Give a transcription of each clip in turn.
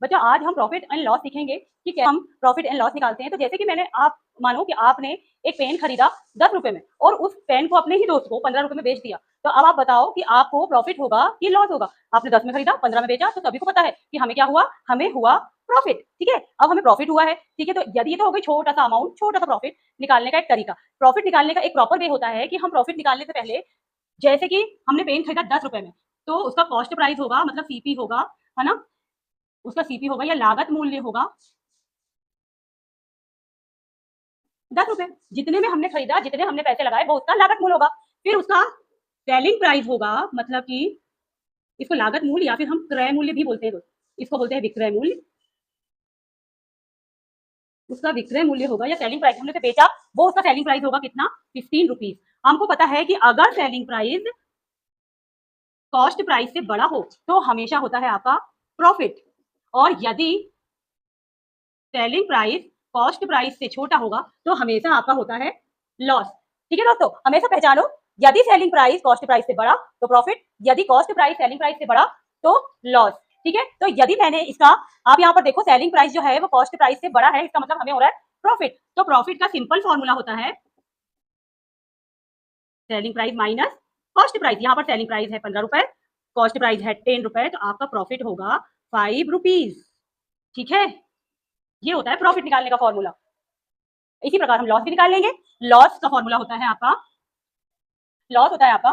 बच्चों आज हम प्रॉफिट एंड लॉस सीखेंगे कि क्या हम प्रॉफिट एंड लॉस निकालते हैं। तो जैसे कि मैंने आप मानो कि आपने एक पेन खरीदा 10 रुपए में और उस पेन को अपने ही दोस्त को 15 रुपए में बेच दिया, तो अब आप बताओ कि आपको प्रॉफिट होगा कि लॉस होगा। आपने 10 में खरीदा, 15 में बेचा, तो सभी को पता है कि हमें क्या हुआ, हमें हुआ प्रॉफिट। ठीक है, अब हमें प्रॉफिट हुआ है। ठीक है, तो यदि ये तो हो गई छोटा सा अमाउंट, छोटा सा प्रॉफिट निकालने का एक तरीका। प्रॉफिट निकालने का एक प्रॉपर वे होता है कि हम प्रॉफिट निकालने से पहले, जैसे कि हमने पेन खरीदा 10 रुपए में, तो उसका कॉस्ट प्राइस होगा, मतलब सीपी होगा, है ना, उसका सीपी होगा या लागत मूल्य होगा 10 रुपए। जितने में हमने खरीदा, जितने हमने पैसे लगाए, वो उसका लागत मूल्य होगा। फिर उसका सेलिंग प्राइस होगा, मतलब कि इसको लागत मूल्य या फिर हम क्रय मूल्य भी बोलते हैं, इसको बोलते हैं विक्रय मूल्य। उसका विक्रय मूल्य होगा या सेलिंग प्राइस, हमने उसे बेचा, वो उसका सेलिंग प्राइस होगा कितना, 15 रुपीज। हमको पता है कि अगर सेलिंग प्राइस कॉस्ट प्राइस से बड़ा हो तो हमेशा होता है आपका प्रॉफिट, और यदि सेलिंग प्राइस कॉस्ट प्राइस से छोटा होगा तो हमेशा आपका होता है लॉस। ठीक है दोस्तों, हमेशा पहचानो, यदि सेलिंग प्राइस कॉस्ट प्राइस से बड़ा तो प्रॉफिट, यदि कॉस्ट प्राइस सेलिंग प्राइस से बड़ा तो लॉस। ठीक है, तो यदि मैंने इसका, आप यहाँ पर देखो सेलिंग प्राइस जो है वो कॉस्ट प्राइस से बड़ा है, इसका मतलब हमें हो रहा है प्रॉफिट। तो प्रॉफिट का सिंपल फॉर्मूला होता है selling price minus cost price. यहाँ पर सेलिंग प्राइस है 15 रुपए, कॉस्ट प्राइस है 10 रुपए, तो आपका प्रॉफिट होगा 5 रुपीज। ठीक है, ये होता है प्रॉफिट निकालने का फॉर्मूला। इसी प्रकार हम लॉस भी निकाल लेंगे। लॉस का फॉर्मूला होता है आपका, लॉस होता है आपका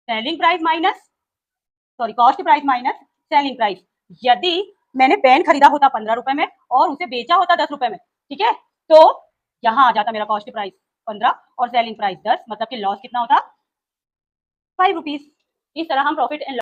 selling price minus, sorry, cost price minus selling price. यदि मैंने पेन खरीदा होता 15 रुपए में और उसे बेचा होता 10 रुपए में, ठीक है, तो यहाँ आ जाता मेरा कॉस्ट प्राइस 15 और सेलिंग प्राइस 10, मतलब कि लॉस कितना होता, 5 रुपीज। इस तरह हम प्रॉफिट एंड